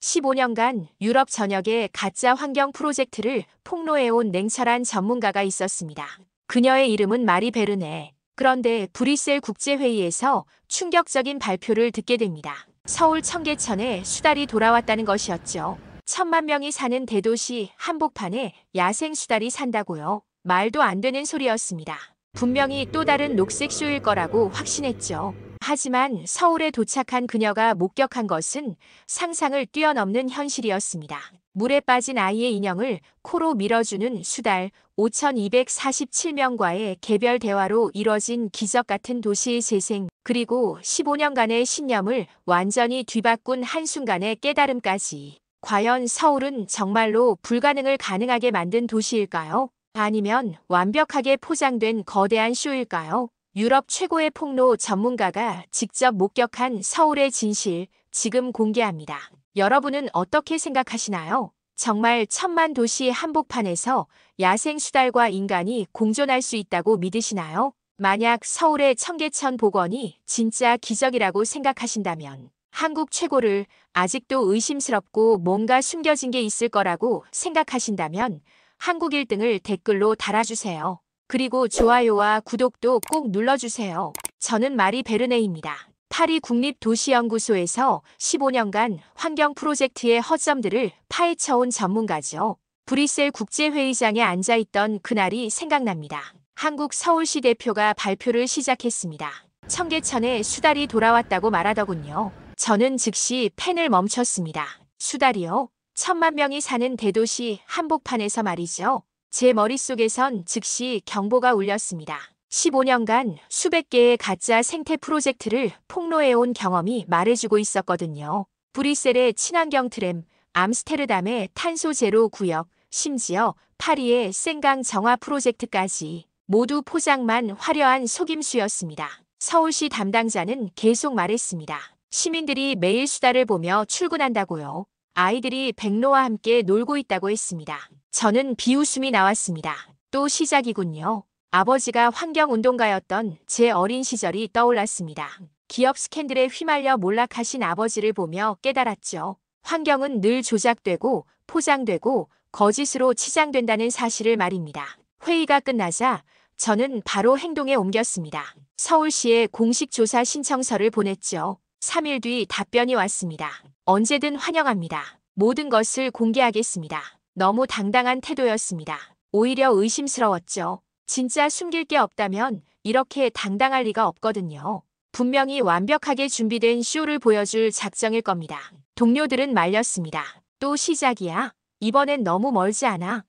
15년간 유럽 전역에 가짜 환경 프로젝트를 폭로해온 냉철한 전문가가 있었습니다. 그녀의 이름은 마리 베르네. 그런데 브뤼셀 국제회의에서 충격적인 발표를 듣게 됩니다. 서울 청계천에 수달이 돌아왔다는 것이었죠. 1,000만 명이 사는 대도시 한복판에 야생 수달이 산다고요. 말도 안 되는 소리였습니다. 분명히 또 다른 녹색쇼일 거라고 확신했죠. 하지만 서울에 도착한 그녀가 목격한 것은 상상을 뛰어넘는 현실이었습니다. 물에 빠진 아이의 인형을 코로 밀어주는 수달, 5,247명과의 개별 대화로 이뤄진 기적 같은 도시의 재생, 그리고 15년간의 신념을 완전히 뒤바꾼 한순간의 깨달음까지. 과연 서울은 정말로 불가능을 가능하게 만든 도시일까요? 아니면 완벽하게 포장된 거대한 쇼일까요? 유럽 최고의 폭로 전문가가 직접 목격한 서울의 진실, 지금 공개합니다. 여러분은 어떻게 생각하시나요? 정말 1,000만 도시 한복판에서 야생 수달과 인간이 공존할 수 있다고 믿으시나요? 만약 서울의 청계천 복원이 진짜 기적이라고 생각하신다면 한국 최고를 아직도 의심스럽고 뭔가 숨겨진 게 있을 거라고 생각하신다면 한국 1등을 댓글로 달아주세요. 그리고 좋아요와 구독도 꼭 눌러주세요. 저는 마리 베르네입니다. 파리 국립도시연구소에서 15년간 환경 프로젝트의 허점들을 파헤쳐온 전문가죠. 브뤼셀 국제회의장에 앉아있던 그날이 생각납니다. 한국 서울시 대표가 발표를 시작했습니다. 청계천에 수달이 돌아왔다고 말하더군요. 저는 즉시 펜을 멈췄습니다. 수달이요? 1,000만 명이 사는 대도시 한복판에서 말이죠. 제 머릿속에선 즉시 경보가 울렸습니다. 15년간 수백 개의 가짜 생태 프로젝트를 폭로해온 경험이 말해주고 있었거든요. 브뤼셀의 친환경 트램, 암스테르담의 탄소 제로 구역, 심지어 파리의 생강 정화 프로젝트까지 모두 포장만 화려한 속임수였습니다. 서울시 담당자는 계속 말했습니다. 시민들이 매일 수달을 보며 출근한다고요. 아이들이 백로와 함께 놀고 있다고 했습니다. 저는 비웃음이 나왔습니다. 또 시작이군요. 아버지가 환경운동가였던 제 어린 시절이 떠올랐습니다. 기업 스캔들에 휘말려 몰락하신 아버지를 보며 깨달았죠. 환경은 늘 조작되고 포장되고 거짓으로 치장된다는 사실을 말입니다. 회의가 끝나자 저는 바로 행동에 옮겼습니다. 서울시에 공식 조사 신청서를 보냈죠. 3일 뒤 답변이 왔습니다. 언제든 환영합니다. 모든 것을 공개하겠습니다. 너무 당당한 태도였습니다. 오히려 의심스러웠죠. 진짜 숨길 게 없다면 이렇게 당당할 리가 없거든요. 분명히 완벽하게 준비된 쇼를 보여줄 작정일 겁니다. 동료들은 말렸습니다. 또 시작이야? 이번엔 너무 멀지 않아?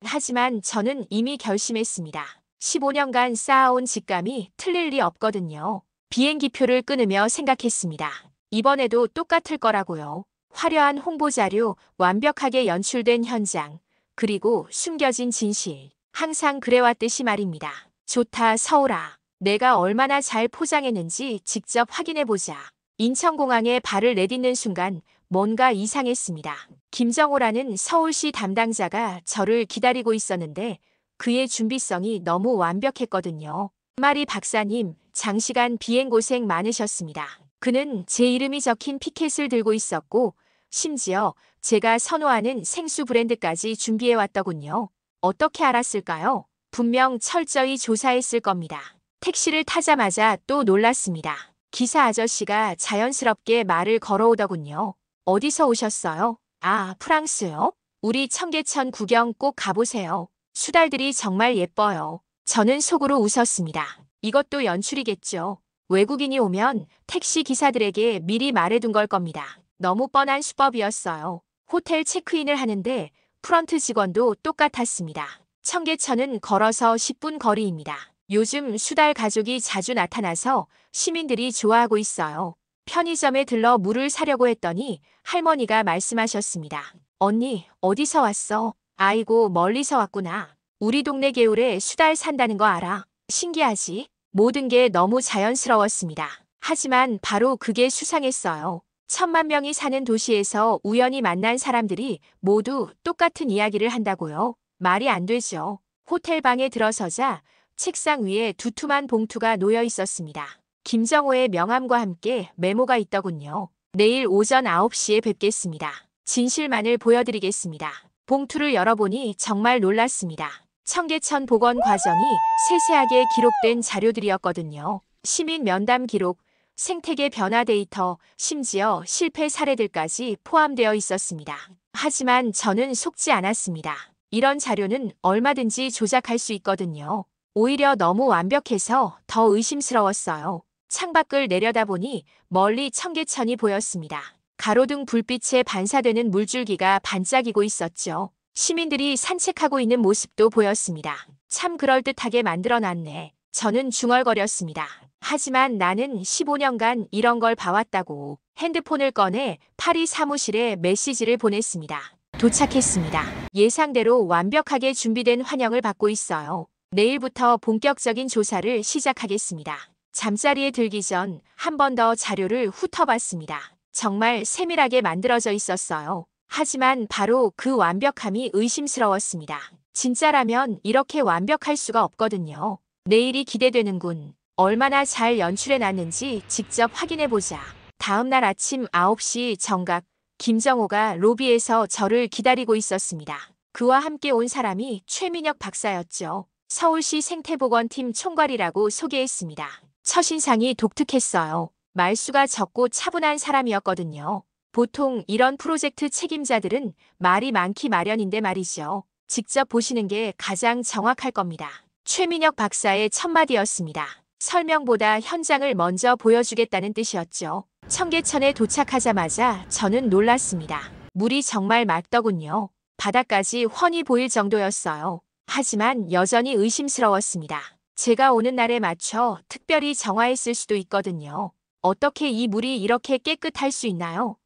하지만 저는 이미 결심했습니다. 15년간 쌓아온 직감이 틀릴 리 없거든요. 비행기표를 끊으며 생각했습니다. 이번에도 똑같을 거라고요. 화려한 홍보자료, 완벽하게 연출된 현장, 그리고 숨겨진 진실. 항상 그래왔듯이 말입니다. 좋다, 서울아. 내가 얼마나 잘 포장했는지 직접 확인해보자. 인천공항에 발을 내딛는 순간 뭔가 이상했습니다. 김정호라는 서울시 담당자가 저를 기다리고 있었는데 그의 준비성이 너무 완벽했거든요. 마리 박사님, 장시간 비행 고생 많으셨습니다. 그는 제 이름이 적힌 피켓을 들고 있었고 심지어 제가 선호하는 생수 브랜드까지 준비해왔더군요. 어떻게 알았을까요? 분명 철저히 조사했을 겁니다. 택시를 타자마자 또 놀랐습니다. 기사 아저씨가 자연스럽게 말을 걸어오더군요. 어디서 오셨어요? 아, 프랑스요? 우리 청계천 구경 꼭 가보세요. 수달들이 정말 예뻐요. 저는 속으로 웃었습니다. 이것도 연출이겠죠. 외국인이 오면 택시 기사들에게 미리 말해둔 걸 겁니다. 너무 뻔한 수법이었어요. 호텔 체크인을 하는데 프런트 직원도 똑같았습니다. 청계천은 걸어서 10분 거리입니다. 요즘 수달 가족이 자주 나타나서 시민들이 좋아하고 있어요. 편의점에 들러 물을 사려고 했더니 할머니가 말씀하셨습니다. 언니, 어디서 왔어? 아이고, 멀리서 왔구나. 우리 동네 개울에 수달 산다는 거 알아? 신기하지? 모든 게 너무 자연스러웠습니다. 하지만 바로 그게 수상했어요. 1,000만 명이 사는 도시에서 우연히 만난 사람들이 모두 똑같은 이야기를 한다고요? 말이 안 되죠. 호텔 방에 들어서자 책상 위에 두툼한 봉투가 놓여 있었습니다. 김정호의 명함과 함께 메모가 있더군요. 내일 오전 9시에 뵙겠습니다. 진실만을 보여드리겠습니다. 봉투를 열어보니 정말 놀랐습니다. 청계천 복원 과정이 세세하게 기록된 자료들이었거든요. 시민 면담 기록, 생태계 변화 데이터, 심지어 실패 사례들까지 포함되어 있었습니다. 하지만 저는 속지 않았습니다. 이런 자료는 얼마든지 조작할 수 있거든요. 오히려 너무 완벽해서 더 의심스러웠어요. 창밖을 내려다보니 멀리 청계천이 보였습니다. 가로등 불빛에 반사되는 물줄기가 반짝이고 있었죠. 시민들이 산책하고 있는 모습도 보였습니다. 참 그럴듯하게 만들어놨네. 저는 중얼거렸습니다. 하지만 나는 15년간 이런 걸 봐왔다고. 핸드폰을 꺼내 파리 사무실에 메시지를 보냈습니다. 도착했습니다. 예상대로 완벽하게 준비된 환영을 받고 있어요. 내일부터 본격적인 조사를 시작하겠습니다. 잠자리에 들기 전 한 번 더 자료를 훑어봤습니다. 정말 세밀하게 만들어져 있었어요. 하지만 바로 그 완벽함이 의심스러웠습니다. 진짜라면 이렇게 완벽할 수가 없거든요. 내일이 기대되는군. 얼마나 잘 연출해놨는지 직접 확인해보자. 다음날 아침 9시 정각, 김정호가 로비에서 저를 기다리고 있었습니다. 그와 함께 온 사람이 최민혁 박사였죠. 서울시 생태보건팀 총괄이라고 소개했습니다. 첫인상이 독특했어요. 말수가 적고 차분한 사람이었거든요. 보통 이런 프로젝트 책임자들은 말이 많기 마련인데 말이죠. 직접 보시는 게 가장 정확할 겁니다. 최민혁 박사의 첫마디였습니다. 설명보다 현장을 먼저 보여주겠다는 뜻이었죠. 청계천에 도착하자마자 저는 놀랐습니다. 물이 정말 맑더군요. 바닥까지 훤히 보일 정도였어요. 하지만 여전히 의심스러웠습니다. 제가 오는 날에 맞춰 특별히 정화했을 수도 있거든요. 어떻게 이 물이 이렇게 깨끗할 수 있나요?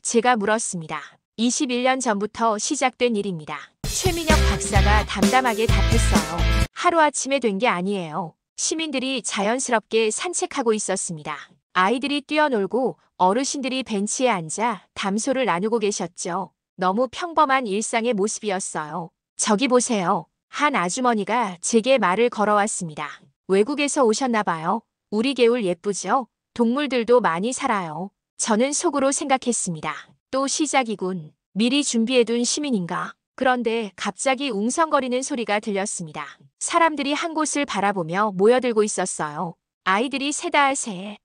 제가 물었습니다. 21년 전부터 시작된 일입니다. 최민혁 박사가 담담하게 답했어요. 하루아침에 된 게 아니에요. 시민들이 자연스럽게 산책하고 있었습니다. 아이들이 뛰어놀고 어르신들이 벤치에 앉아 담소를 나누고 계셨죠. 너무 평범한 일상의 모습이었어요. 저기 보세요. 한 아주머니가 제게 말을 걸어왔습니다. 외국에서 오셨나 봐요. 우리 개울 예쁘죠? 동물들도 많이 살아요. 저는 속으로 생각했습니다. 또 시작이군. 미리 준비해둔 시민인가? 그런데 갑자기 웅성거리는 소리가 들렸습니다. 사람들이 한 곳을 바라보며 모여들고 있었어요. 아이들이 새다새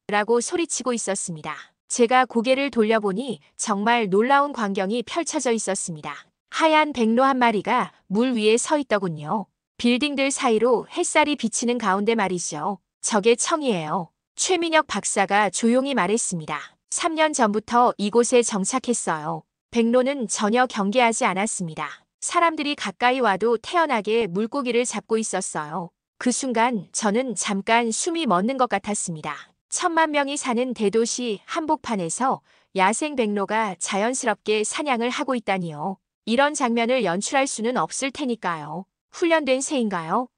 라고 소리치고 있었습니다. 제가 고개를 돌려보니 정말 놀라운 광경이 펼쳐져 있었습니다. 하얀 백로 한 마리가 물 위에 서 있더군요. 빌딩들 사이로 햇살이 비치는 가운데 말이죠. 저게 청이에요. 최민혁 박사가 조용히 말했습니다. 3년 전부터 이곳에 정착했어요. 백로는 전혀 경계하지 않았습니다. 사람들이 가까이 와도 태연하게 물고기를 잡고 있었어요. 그 순간 저는 잠깐 숨이 멎는 것 같았습니다. 1,000만 명이 사는 대도시 한복판에서 야생 백로가 자연스럽게 사냥을 하고 있다니요. 이런 장면을 연출할 수는 없을 테니까요. 훈련된 새인가요?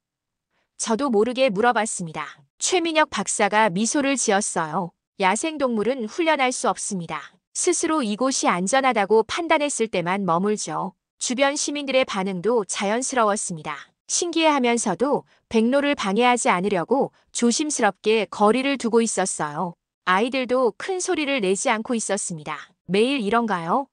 저도 모르게 물어봤습니다. 최민혁 박사가 미소를 지었어요. 야생동물은 훈련할 수 없습니다. 스스로 이곳이 안전하다고 판단했을 때만 머물죠. 주변 시민들의 반응도 자연스러웠습니다. 신기해하면서도 백로를 방해하지 않으려고 조심스럽게 거리를 두고 있었어요. 아이들도 큰 소리를 내지 않고 있었습니다. 매일 이런가요?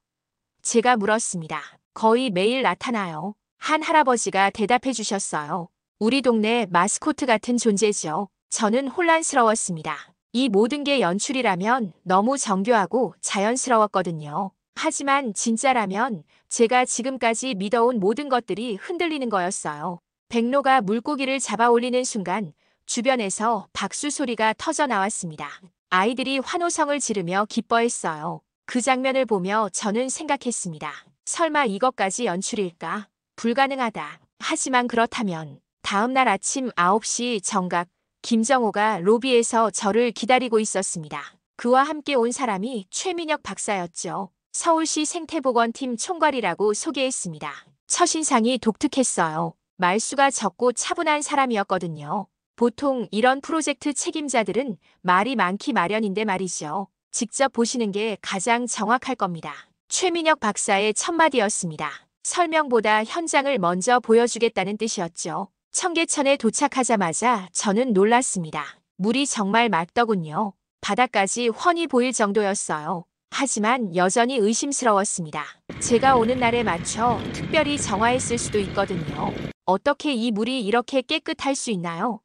제가 물었습니다. 거의 매일 나타나요. 한 할아버지가 대답해 주셨어요. 우리 동네 마스코트 같은 존재죠. 저는 혼란스러웠습니다. 이 모든 게 연출이라면 너무 정교하고 자연스러웠거든요. 하지만 진짜라면 제가 지금까지 믿어온 모든 것들이 흔들리는 거였어요. 백로가 물고기를 잡아 올리는 순간 주변에서 박수 소리가 터져 나왔습니다. 아이들이 환호성을 지르며 기뻐했어요. 그 장면을 보며 저는 생각했습니다. 설마 이것까지 연출일까? 불가능하다. 하지만 그렇다면 다음날 아침 9시 정각 김정호가 로비에서 저를 기다리고 있었습니다. 그와 함께 온 사람이 최민혁 박사였죠. 서울시 생태보건팀 총괄이라고 소개했습니다. 첫인상이 독특했어요. 말수가 적고 차분한 사람이었거든요. 보통 이런 프로젝트 책임자들은 말이 많기 마련인데 말이죠. 직접 보시는 게 가장 정확할 겁니다. 최민혁 박사의 첫마디였습니다. 설명보다 현장을 먼저 보여주겠다는 뜻이었죠. 청계천에 도착하자마자 저는 놀랐습니다. 물이 정말 맑더군요. 바닥까지 훤히 보일 정도였어요. 하지만 여전히 의심스러웠습니다. 제가 오는 날에 맞춰 특별히 정화했을 수도 있거든요. 어떻게 이 물이 이렇게 깨끗할 수 있나요?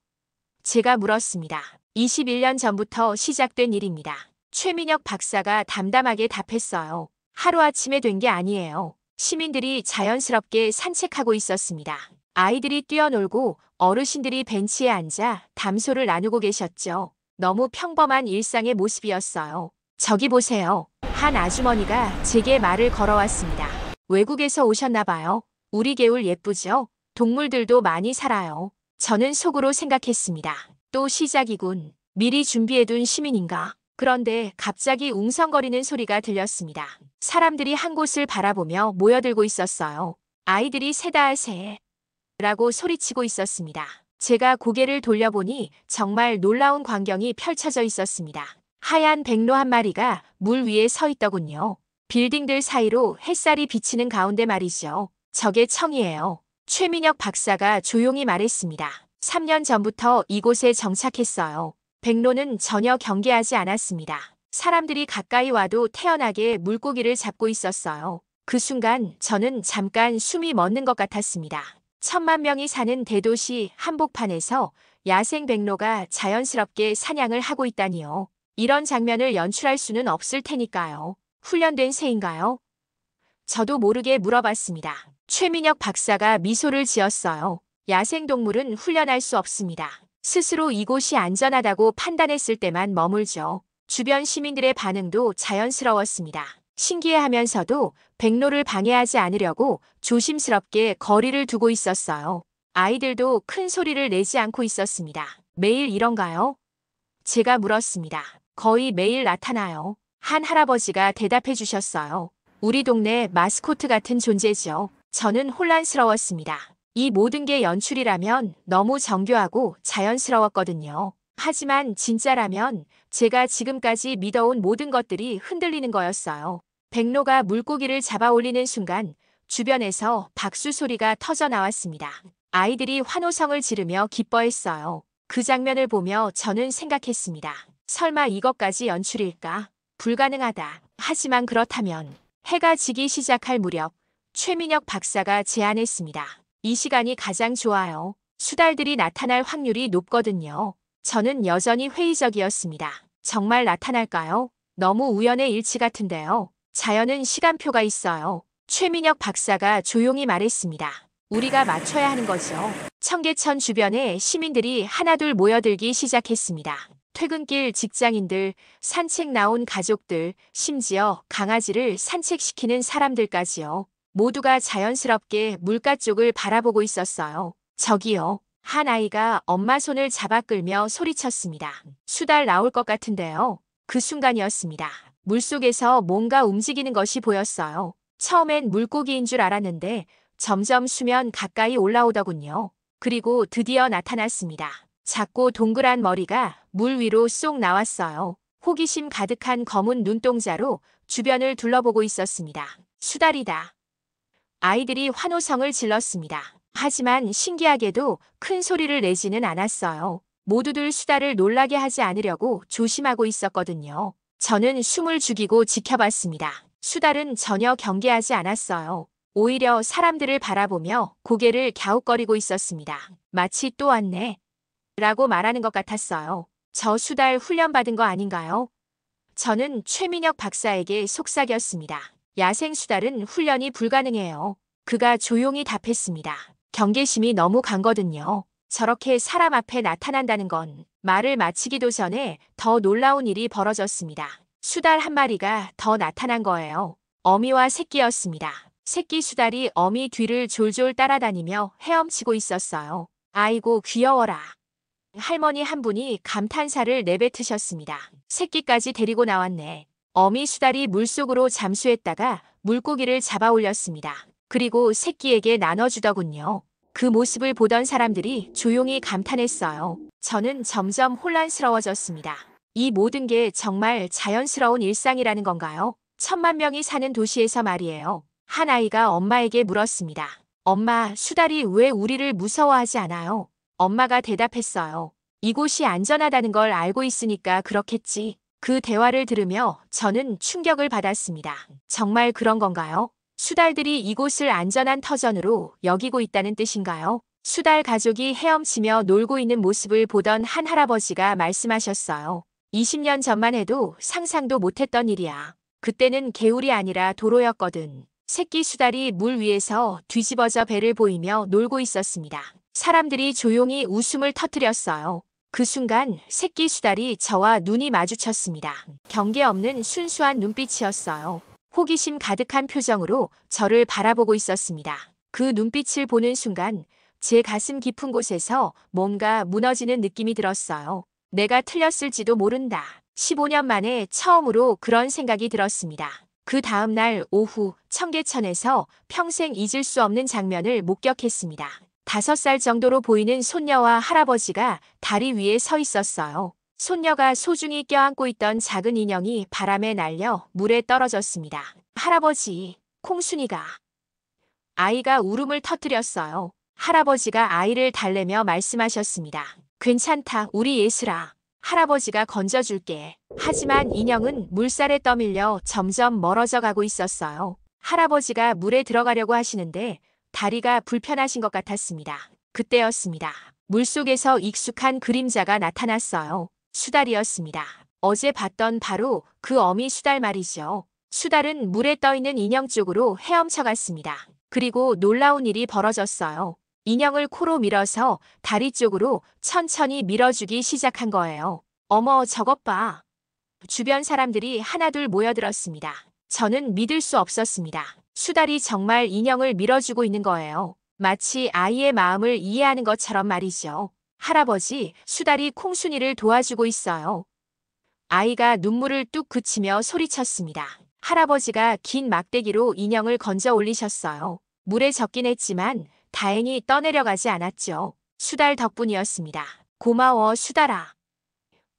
제가 물었습니다. 21년 전부터 시작된 일입니다. 최민혁 박사가 담담하게 답했어요. 하루아침에 된 게 아니에요. 시민들이 자연스럽게 산책하고 있었습니다. 아이들이 뛰어놀고 어르신들이 벤치에 앉아 담소를 나누고 계셨죠. 너무 평범한 일상의 모습이었어요. 저기 보세요. 한 아주머니가 제게 말을 걸어왔습니다. 외국에서 오셨나 봐요. 우리 개울 예쁘죠? 동물들도 많이 살아요. 저는 속으로 생각했습니다. 또 시작이군. 미리 준비해둔 시민인가? 그런데 갑자기 웅성거리는 소리가 들렸습니다. 사람들이 한 곳을 바라보며 모여들고 있었어요. 아이들이 새다 라고 소리치고 있었습니다. 제가 고개를 돌려보니 정말 놀라운 광경이 펼쳐져 있었습니다. 하얀 백로 한 마리가 물 위에 서 있더군요. 빌딩들 사이로 햇살이 비치는 가운데 말이죠. 저게 청이에요. 최민혁 박사가 조용히 말했습니다. 3년 전부터 이곳에 정착했어요. 백로는 전혀 경계하지 않았습니다. 사람들이 가까이 와도 태연하게 물고기를 잡고 있었어요. 그 순간 저는 잠깐 숨이 멎는 것 같았습니다. 1,000만 명이 사는 대도시 한복판에서 야생 백로가 자연스럽게 사냥을 하고 있다니요. 이런 장면을 연출할 수는 없을 테니까요. 훈련된 새인가요? 저도 모르게 물어봤습니다. 최민혁 박사가 미소를 지었어요. 야생동물은 훈련할 수 없습니다. 스스로 이곳이 안전하다고 판단했을 때만 머물죠. 주변 시민들의 반응도 자연스러웠습니다. 신기해하면서도 백로를 방해하지 않으려고 조심스럽게 거리를 두고 있었어요. 아이들도 큰 소리를 내지 않고 있었습니다. 매일 이런가요? 제가 물었습니다. 거의 매일 나타나요. 한 할아버지가 대답해 주셨어요. 우리 동네 마스코트 같은 존재죠. 저는 혼란스러웠습니다. 이 모든 게 연출이라면 너무 정교하고 자연스러웠거든요. 하지만 진짜라면 제가 지금까지 믿어온 모든 것들이 흔들리는 거였어요. 백로가 물고기를 잡아 올리는 순간 주변에서 박수 소리가 터져 나왔습니다. 아이들이 환호성을 지르며 기뻐했어요. 그 장면을 보며 저는 생각했습니다. 설마 이것까지 연출일까? 불가능하다. 하지만 그렇다면 해가 지기 시작할 무렵 최민혁 박사가 제안했습니다. 이 시간이 가장 좋아요. 수달들이 나타날 확률이 높거든요. 저는 여전히 회의적이었습니다. 정말 나타날까요? 너무 우연의 일치 같은데요. 자연은 시간표가 있어요. 최민혁 박사가 조용히 말했습니다. 우리가 맞춰야 하는 거죠. 청계천 주변에 시민들이 하나둘 모여들기 시작했습니다. 퇴근길 직장인들, 산책 나온 가족들, 심지어 강아지를 산책시키는 사람들까지요. 모두가 자연스럽게 물가 쪽을 바라보고 있었어요. 저기요. 한 아이가 엄마 손을 잡아 끌며 소리쳤습니다. 수달 나올 것 같은데요. 그 순간이었습니다. 물속에서 뭔가 움직이는 것이 보였어요. 처음엔 물고기인 줄 알았는데 점점 수면 가까이 올라오더군요. 그리고 드디어 나타났습니다. 작고 동그란 머리가 물 위로 쏙 나왔어요. 호기심 가득한 검은 눈동자로 주변을 둘러보고 있었습니다. 수달이다. 아이들이 환호성을 질렀습니다. 하지만 신기하게도 큰 소리를 내지는 않았어요. 모두들 수달을 놀라게 하지 않으려고 조심하고 있었거든요. 저는 숨을 죽이고 지켜봤습니다. 수달은 전혀 경계하지 않았어요. 오히려 사람들을 바라보며 고개를 갸웃거리고 있었습니다. 마치 또 왔네. 라고 말하는 것 같았어요. 저 수달 훈련받은 거 아닌가요? 저는 최민혁 박사에게 속삭였습니다. 야생 수달은 훈련이 불가능해요. 그가 조용히 답했습니다. 경계심이 너무 강거든요. 저렇게 사람 앞에 나타난다는 건 말을 마치기도 전에 더 놀라운 일이 벌어졌습니다. 수달 한 마리가 더 나타난 거예요. 어미와 새끼였습니다. 새끼 수달이 어미 뒤를 졸졸 따라다니며 헤엄치고 있었어요. 아이고 귀여워라. 할머니 한 분이 감탄사를 내뱉으셨습니다. 새끼까지 데리고 나왔네. 어미 수달이 물속으로 잠수했다가 물고기를 잡아 올렸습니다. 그리고 새끼에게 나눠주더군요. 그 모습을 보던 사람들이 조용히 감탄했어요. 저는 점점 혼란스러워졌습니다. 이 모든 게 정말 자연스러운 일상이라는 건가요? 1,000만 명이 사는 도시에서 말이에요. 한 아이가 엄마에게 물었습니다. 엄마, 수달이 왜 우리를 무서워하지 않아요? 엄마가 대답했어요. 이곳이 안전하다는 걸 알고 있으니까 그렇겠지. 그 대화를 들으며 저는 충격을 받았습니다. 정말 그런 건가요? 수달들이 이곳을 안전한 터전으로 여기고 있다는 뜻인가요? 수달 가족이 헤엄치며 놀고 있는 모습을 보던 한 할아버지가 말씀하셨어요. 20년 전만 해도 상상도 못했던 일이야. 그때는 개울이 아니라 도로였거든. 새끼 수달이 물 위에서 뒤집어져 배를 보이며 놀고 있었습니다. 사람들이 조용히 웃음을 터뜨렸어요. 그 순간 새끼 수달이 저와 눈이 마주쳤습니다. 경계 없는 순수한 눈빛이었어요. 호기심 가득한 표정으로 저를 바라보고 있었습니다. 그 눈빛을 보는 순간 제 가슴 깊은 곳에서 뭔가 무너지는 느낌이 들었어요. 내가 틀렸을지도 모른다. 15년 만에 처음으로 그런 생각이 들었습니다. 그 다음 날 오후 청계천에서 평생 잊을 수 없는 장면을 목격했습니다. 5살 정도로 보이는 손녀와 할아버지가 다리 위에 서 있었어요. 손녀가 소중히 껴안고 있던 작은 인형이 바람에 날려 물에 떨어졌습니다. 할아버지, 콩순이가. 아이가 울음을 터뜨렸어요. 할아버지가 아이를 달래며 말씀하셨습니다. 괜찮다, 우리 예슬아. 할아버지가 건져줄게. 하지만 인형은 물살에 떠밀려 점점 멀어져 가고 있었어요. 할아버지가 물에 들어가려고 하시는데 다리가 불편하신 것 같았습니다. 그때였습니다. 물속에서 익숙한 그림자가 나타났어요. 수달이었습니다. 어제 봤던 바로 그 어미 수달 말이죠. 수달은 물에 떠있는 인형 쪽으로 헤엄쳐 갔습니다. 그리고 놀라운 일이 벌어졌어요. 인형을 코로 밀어서 다리 쪽으로 천천히 밀어주기 시작한 거예요. 어머, 저것 봐. 주변 사람들이 하나둘 모여들었습니다. 저는 믿을 수 없었습니다. 수달이 정말 인형을 밀어주고 있는 거예요. 마치 아이의 마음을 이해하는 것처럼 말이죠. 할아버지, 수달이 콩순이를 도와주고 있어요. 아이가 눈물을 뚝 그치며 소리쳤습니다. 할아버지가 긴 막대기로 인형을 건져 올리셨어요. 물에 젖긴 했지만 다행히 떠내려가지 않았죠. 수달 덕분이었습니다. 고마워, 수달아.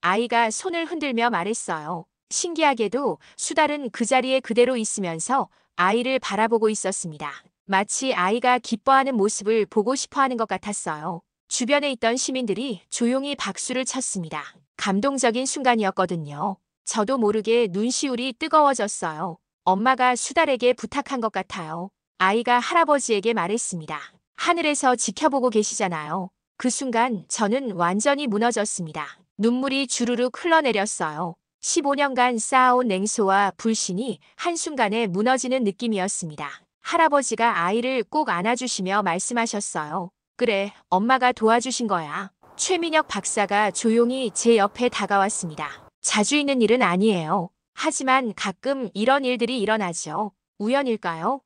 아이가 손을 흔들며 말했어요. 신기하게도 수달은 그 자리에 그대로 있으면서 아이를 바라보고 있었습니다. 마치 아이가 기뻐하는 모습을 보고 싶어하는 것 같았어요. 주변에 있던 시민들이 조용히 박수를 쳤습니다. 감동적인 순간이었거든요. 저도 모르게 눈시울이 뜨거워졌어요. 엄마가 수달에게 부탁한 것 같아요. 아이가 할아버지에게 말했습니다. 하늘에서 지켜보고 계시잖아요. 그 순간 저는 완전히 무너졌습니다. 눈물이 주르륵 흘러내렸어요. 15년간 쌓아온 냉소와 불신이 한순간에 무너지는 느낌이었습니다. 할아버지가 아이를 꼭 안아주시며 말씀하셨어요. 그래, 엄마가 도와주신 거야. 최민혁 박사가 조용히 제 옆에 다가왔습니다. 자주 있는 일은 아니에요. 하지만 가끔 이런 일들이 일어나죠. 우연일까요?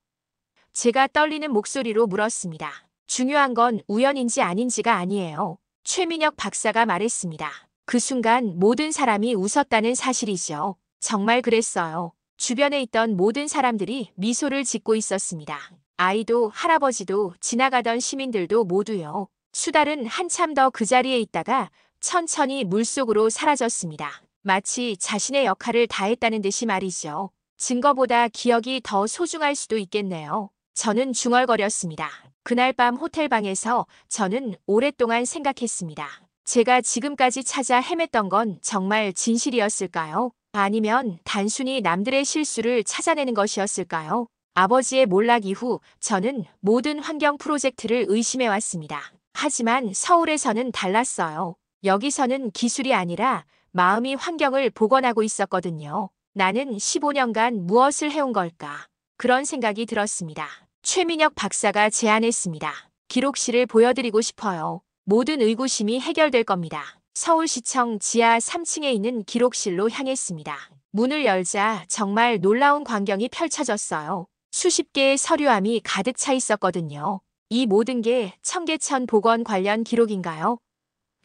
제가 떨리는 목소리로 물었습니다. 중요한 건 우연인지 아닌지가 아니에요. 최민혁 박사가 말했습니다. 그 순간 모든 사람이 웃었다는 사실이죠. 정말 그랬어요. 주변에 있던 모든 사람들이 미소를 짓고 있었습니다. 아이도 할아버지도 지나가던 시민들도 모두요. 수달은 한참 더 그 자리에 있다가 천천히 물속으로 사라졌습니다. 마치 자신의 역할을 다했다는 듯이 말이죠. 증거보다 기억이 더 소중할 수도 있겠네요. 저는 중얼거렸습니다. 그날 밤 호텔방에서 저는 오랫동안 생각했습니다. 제가 지금까지 찾아 헤맸던 건 정말 진실이었을까요? 아니면 단순히 남들의 실수를 찾아내는 것이었을까요? 아버지의 몰락 이후 저는 모든 환경 프로젝트를 의심해왔습니다. 하지만 서울에서는 달랐어요. 여기서는 기술이 아니라 마음이 환경을 복원하고 있었거든요. 나는 15년간 무엇을 해온 걸까? 그런 생각이 들었습니다. 최민혁 박사가 제안했습니다. 기록실을 보여드리고 싶어요. 모든 의구심이 해결될 겁니다. 서울시청 지하 3층에 있는 기록실로 향했습니다. 문을 열자 정말 놀라운 광경이 펼쳐졌어요. 수십 개의 서류함이 가득 차 있었거든요. 이 모든 게 청계천 복원 관련 기록인가요?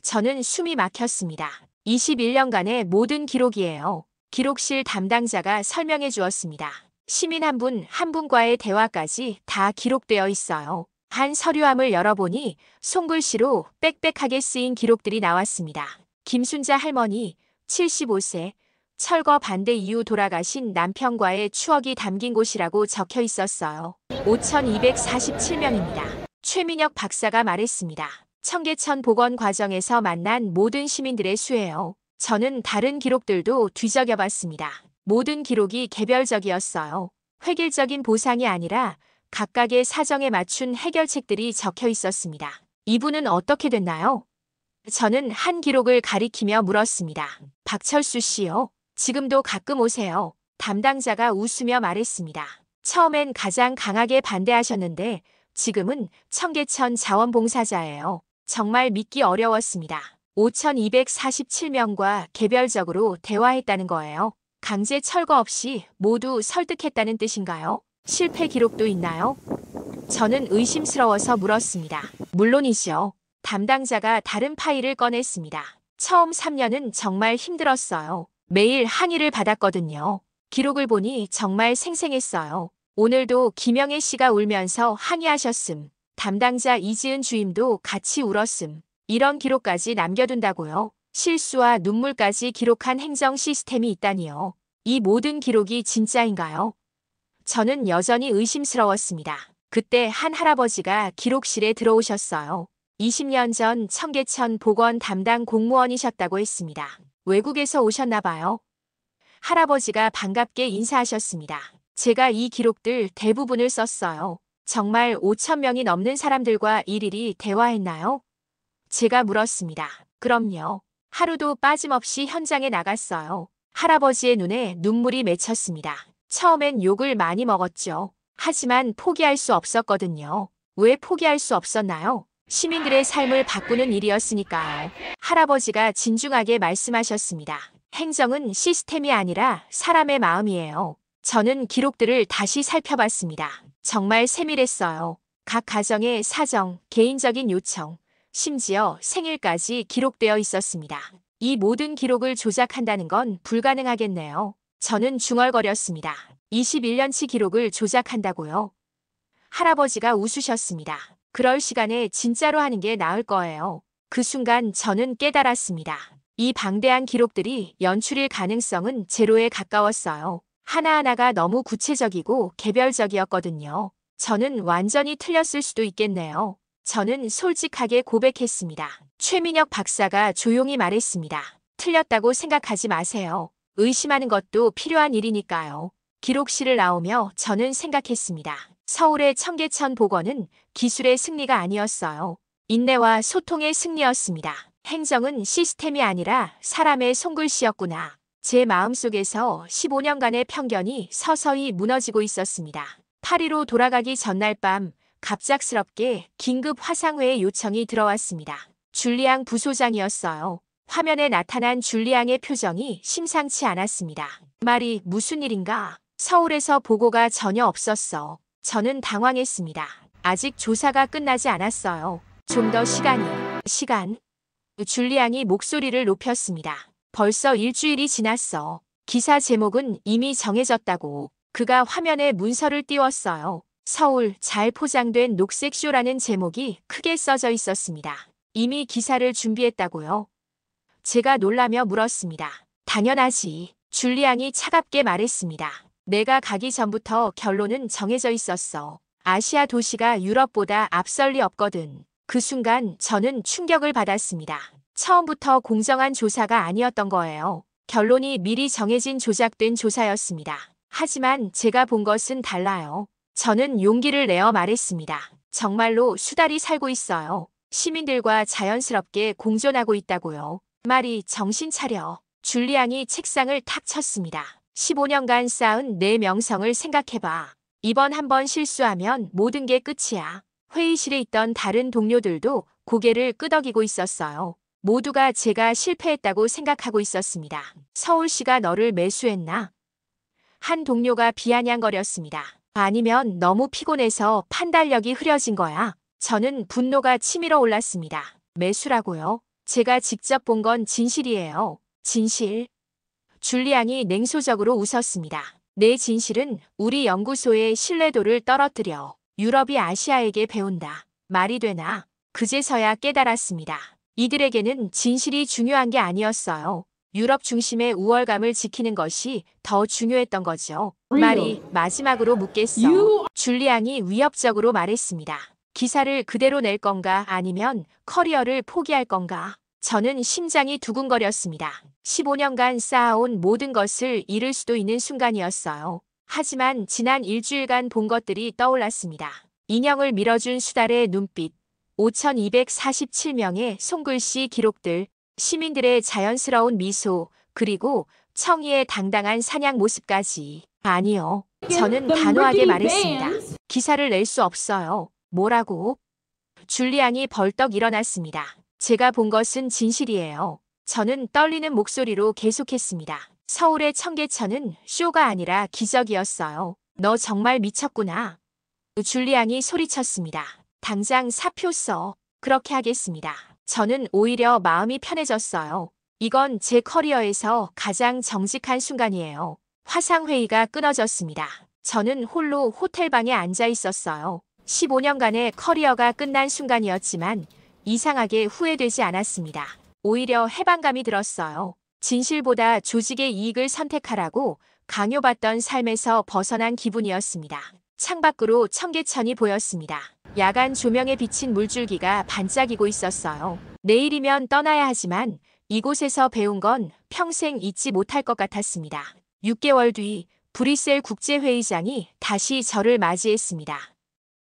저는 숨이 막혔습니다. 21년간의 모든 기록이에요. 기록실 담당자가 설명해 주었습니다. 시민 한 분 한 분과의 대화까지 다 기록되어 있어요. 한 서류함을 열어보니 손글씨로 빽빽하게 쓰인 기록들이 나왔습니다. 김순자 할머니, 75세, 철거 반대 이후 돌아가신 남편과의 추억이 담긴 곳이라고 적혀 있었어요. 5,247명입니다. 최민혁 박사가 말했습니다. 청계천 복원 과정에서 만난 모든 시민들의 수예요. 저는 다른 기록들도 뒤적여봤습니다. 모든 기록이 개별적이었어요. 획일적인 보상이 아니라 각각의 사정에 맞춘 해결책들이 적혀 있었습니다. 이분은 어떻게 됐나요? 저는 한 기록을 가리키며 물었습니다. 박철수 씨요. 지금도 가끔 오세요. 담당자가 웃으며 말했습니다. 처음엔 가장 강하게 반대하셨는데 지금은 청계천 자원봉사자예요. 정말 믿기 어려웠습니다. 5,247명과 개별적으로 대화했다는 거예요. 강제 철거 없이 모두 설득했다는 뜻인가요? 실패 기록도 있나요? 저는 의심스러워서 물었습니다. 물론이죠. 담당자가 다른 파일을 꺼냈습니다. 처음 3년은 정말 힘들었어요. 매일 항의를 받았거든요. 기록을 보니 정말 생생했어요. 오늘도 김영애 씨가 울면서 항의하셨음. 담당자 이지은 주임도 같이 울었음. 이런 기록까지 남겨둔다고요? 실수와 눈물까지 기록한 행정 시스템이 있다니요. 이 모든 기록이 진짜인가요? 저는 여전히 의심스러웠습니다. 그때 한 할아버지가 기록실에 들어오셨어요. 20년 전 청계천 보건 담당 공무원이셨다고 했습니다. 외국에서 오셨나 봐요. 할아버지가 반갑게 인사하셨습니다. 제가 이 기록들 대부분을 썼어요. 정말 5,000명이 넘는 사람들과 일일이 대화했나요? 제가 물었습니다. 그럼요. 하루도 빠짐없이 현장에 나갔어요. 할아버지의 눈에 눈물이 맺혔습니다. 처음엔 욕을 많이 먹었죠. 하지만 포기할 수 없었거든요. 왜 포기할 수 없었나요? 시민들의 삶을 바꾸는 일이었으니까요. 할아버지가 진중하게 말씀하셨습니다. 행정은 시스템이 아니라 사람의 마음이에요. 저는 기록들을 다시 살펴봤습니다. 정말 세밀했어요. 각 가정의 사정, 개인적인 요청, 심지어 생일까지 기록되어 있었습니다. 이 모든 기록을 조작한다는 건 불가능하겠네요. 저는 중얼거렸습니다. 21년치 기록을 조작한다고요? 할아버지가 웃으셨습니다. 그럴 시간에 진짜로 하는 게 나을 거예요. 그 순간 저는 깨달았습니다. 이 방대한 기록들이 연출일 가능성은 제로에 가까웠어요. 하나하나가 너무 구체적이고 개별적이었거든요. 저는 완전히 틀렸을 수도 있겠네요. 저는 솔직하게 고백했습니다. 최민혁 박사가 조용히 말했습니다. 틀렸다고 생각하지 마세요. 의심하는 것도 필요한 일이니까요. 기록실을 나오며 저는 생각했습니다. 서울의 청계천 복원은 기술의 승리가 아니었어요. 인내와 소통의 승리였습니다. 행정은 시스템이 아니라 사람의 손글씨였구나. 제 마음속에서 15년간의 편견이 서서히 무너지고 있었습니다. 파리로 돌아가기 전날 밤 갑작스럽게 긴급 화상회의 요청이 들어왔습니다. 줄리앙 부소장이었어요. 화면에 나타난 줄리앙의 표정이 심상치 않았습니다. 말이 무슨 일인가? 서울에서 보고가 전혀 없었어. 저는 당황했습니다. 아직 조사가 끝나지 않았어요. 좀 더 시간. 줄리앙이 목소리를 높였습니다. 벌써 일주일이 지났어. 기사 제목은 이미 정해졌다고. 그가 화면에 문서를 띄웠어요. 서울 잘 포장된 녹색쇼라는 제목이 크게 써져 있었습니다. 이미 기사를 준비했다고요? 제가 놀라며 물었습니다. 당연하지. 줄리앙이 차갑게 말했습니다. 내가 가기 전부터 결론은 정해져 있었어. 아시아 도시가 유럽보다 앞설 리 없거든. 그 순간 저는 충격을 받았습니다. 처음부터 공정한 조사가 아니었던 거예요. 결론이 미리 정해진 조작된 조사였습니다. 하지만 제가 본 것은 달라요. 저는 용기를 내어 말했습니다. 정말로 수달이 살고 있어요. 시민들과 자연스럽게 공존하고 있다고요. 말이 정신 차려. 줄리앙이 책상을 탁 쳤습니다. 15년간 쌓은 내 명성을 생각해봐. 이번 한번 실수하면 모든 게 끝이야. 회의실에 있던 다른 동료들도 고개를 끄덕이고 있었어요. 모두가 제가 실패했다고 생각하고 있었습니다. 서울시가 너를 매수했나? 한 동료가 비아냥거렸습니다. 아니면 너무 피곤해서 판단력이 흐려진 거야. 저는 분노가 치밀어 올랐습니다. 매수라고요? 제가 직접 본 건 진실이에요. 진실? 줄리앙이 냉소적으로 웃었습니다. 내 진실은 우리 연구소의 신뢰도를 떨어뜨려 유럽이 아시아에게 배운다. 말이 되나? 그제서야 깨달았습니다. 이들에게는 진실이 중요한 게 아니었어요. 유럽 중심의 우월감을 지키는 것이 더 중요했던 거죠. 말이 마지막으로 묻겠어. 줄리앙이 위협적으로 말했습니다. 기사를 그대로 낼 건가 아니면 커리어를 포기할 건가? 저는 심장이 두근거렸습니다. 15년간 쌓아온 모든 것을 잃을 수도 있는 순간이었어요. 하지만 지난 일주일간 본 것들이 떠올랐습니다. 인형을 밀어준 수달의 눈빛, 5,247명의 손글씨 기록들, 시민들의 자연스러운 미소, 그리고 청이의 당당한 사냥 모습까지. 아니요. 저는 단호하게 말했습니다. 기사를 낼 수 없어요. 뭐라고? 줄리앙이 벌떡 일어났습니다. 제가 본 것은 진실이에요. 저는 떨리는 목소리로 계속했습니다. 서울의 청계천은 쇼가 아니라 기적이었어요. 너 정말 미쳤구나. 줄리앙이 소리쳤습니다. 당장 사표 써. 그렇게 하겠습니다. 저는 오히려 마음이 편해졌어요. 이건 제 커리어에서 가장 정직한 순간이에요. 화상회의가 끊어졌습니다. 저는 홀로 호텔방에 앉아 있었어요. 15년간의 커리어가 끝난 순간이었지만 이상하게 후회되지 않았습니다. 오히려 해방감이 들었어요. 진실보다 조직의 이익을 선택하라고 강요받던 삶에서 벗어난 기분이었습니다. 창밖으로 청계천이 보였습니다. 야간 조명에 비친 물줄기가 반짝이고 있었어요. 내일이면 떠나야 하지만 이곳에서 배운 건 평생 잊지 못할 것 같았습니다. 6개월 뒤 브뤼셀 국제회의장이 다시 저를 맞이했습니다.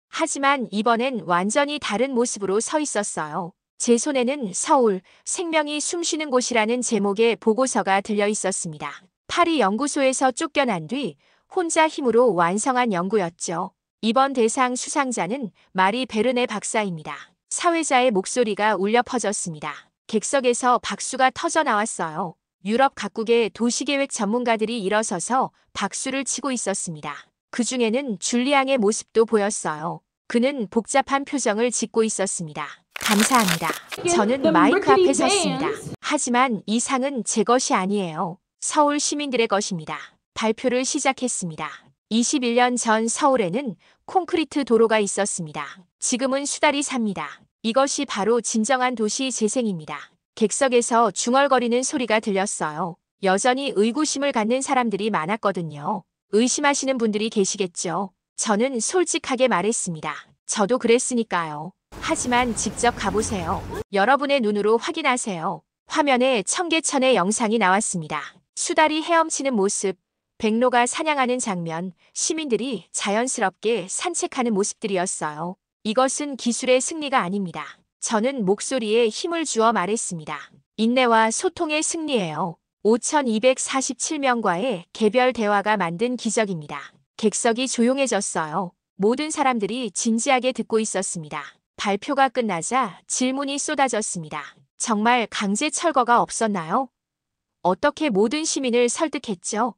하지만 이번엔 완전히 다른 모습으로 서 있었어요. 제 손에는 서울, 생명이 숨쉬는 곳이라는 제목의 보고서가 들려 있었습니다. 파리 연구소에서 쫓겨난 뒤 혼자 힘으로 완성한 연구였죠. 이번 대상 수상자는 마리 베르네 박사입니다. 사회자의 목소리가 울려 퍼졌습니다. 객석에서 박수가 터져 나왔어요. 유럽 각국의 도시계획 전문가들이 일어서서 박수를 치고 있었습니다. 그 중에는 줄리앙의 모습도 보였어요. 그는 복잡한 표정을 짓고 있었습니다. 감사합니다. 저는 마이크 앞에 섰습니다. 하지만 이 상은 제 것이 아니에요. 서울 시민들의 것입니다. 발표를 시작했습니다. 21년 전 서울에는 콘크리트 도로가 있었습니다. 지금은 수달이 삽니다. 이것이 바로 진정한 도시 재생입니다. 객석에서 중얼거리는 소리가 들렸어요. 여전히 의구심을 갖는 사람들이 많았거든요. 의심하시는 분들이 계시겠죠. 저는 솔직하게 말했습니다. 저도 그랬으니까요. 하지만 직접 가보세요. 여러분의 눈으로 확인하세요. 화면에 청계천의 영상이 나왔습니다. 수달이 헤엄치는 모습, 백로가 사냥하는 장면, 시민들이 자연스럽게 산책하는 모습들이었어요. 이것은 기술의 승리가 아닙니다. 저는 목소리에 힘을 주어 말했습니다. 인내와 소통의 승리예요. 5,247명과의 개별 대화가 만든 기적입니다. 객석이 조용해졌어요. 모든 사람들이 진지하게 듣고 있었습니다. 발표가 끝나자 질문이 쏟아졌습니다. 정말 강제 철거가 없었나요? 어떻게 모든 시민을 설득했죠?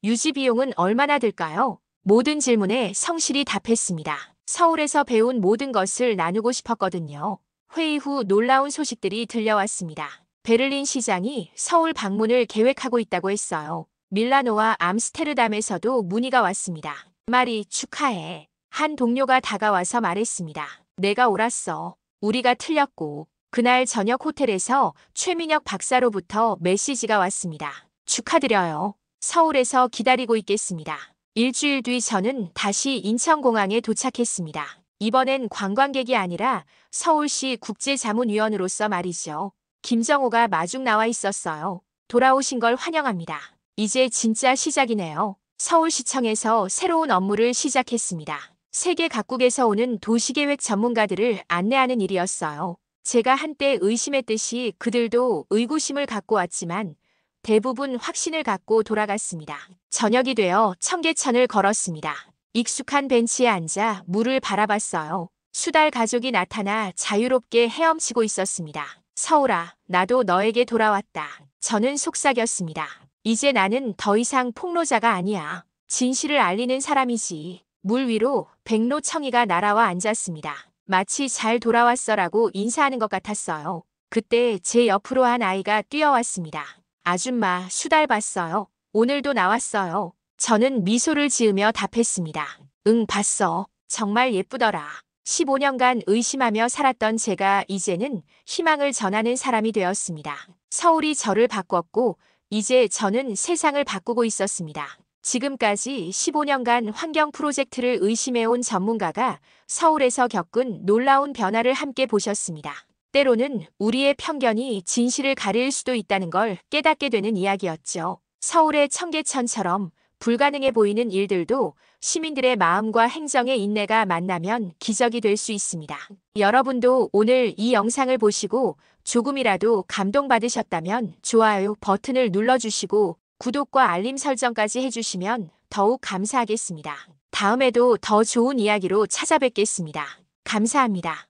유지 비용은 얼마나 들까요? 모든 질문에 성실히 답했습니다. 서울에서 배운 모든 것을 나누고 싶었거든요. 회의 후 놀라운 소식들이 들려왔습니다. 베를린 시장이 서울 방문을 계획하고 있다고 했어요. 밀라노와 암스테르담에서도 문의가 왔습니다. 마리, 축하해. 한 동료가 다가와서 말했습니다. 내가 옳았어. 우리가 틀렸고. 그날 저녁 호텔에서 최민혁 박사로부터 메시지가 왔습니다. 축하드려요. 서울에서 기다리고 있겠습니다. 일주일 뒤 저는 다시 인천공항에 도착했습니다. 이번엔 관광객이 아니라 서울시 국제자문위원으로서 말이죠. 김정호가 마중 나와 있었어요. 돌아오신 걸 환영합니다. 이제 진짜 시작이네요. 서울시청에서 새로운 업무를 시작했습니다. 세계 각국에서 오는 도시계획 전문가들을 안내하는 일이었어요. 제가 한때 의심했듯이 그들도 의구심을 갖고 왔지만 대부분 확신을 갖고 돌아갔습니다. 저녁이 되어 청계천을 걸었습니다. 익숙한 벤치에 앉아 물을 바라봤어요. 수달 가족이 나타나 자유롭게 헤엄치고 있었습니다. 서울아, 나도 너에게 돌아왔다. 저는 속삭였습니다. 이제 나는 더 이상 폭로자가 아니야. 진실을 알리는 사람이지. 물 위로 백로청이가 날아와 앉았습니다. 마치 잘 돌아왔어라고 인사하는 것 같았어요. 그때 제 옆으로 한 아이가 뛰어왔습니다. 아줌마, 수달 봤어요. 오늘도 나왔어요. 저는 미소를 지으며 답했습니다. 응, 봤어. 정말 예쁘더라. 15년간 의심하며 살았던 제가 이제는 희망을 전하는 사람이 되었습니다. 서울이 저를 바꿨고 이제 저는 세상을 바꾸고 있었습니다. 지금까지 15년간 환경 프로젝트를 의심해온 전문가가 서울에서 겪은 놀라운 변화를 함께 보셨습니다. 때로는 우리의 편견이 진실을 가릴 수도 있다는 걸 깨닫게 되는 이야기였죠. 서울의 청계천처럼 불가능해 보이는 일들도 시민들의 마음과 행정의 인내가 만나면 기적이 될 수 있습니다. 여러분도 오늘 이 영상을 보시고 조금이라도 감동받으셨다면 좋아요 버튼을 눌러주시고 구독과 알림 설정까지 해주시면 더욱 감사하겠습니다. 다음에도 더 좋은 이야기로 찾아뵙겠습니다. 감사합니다.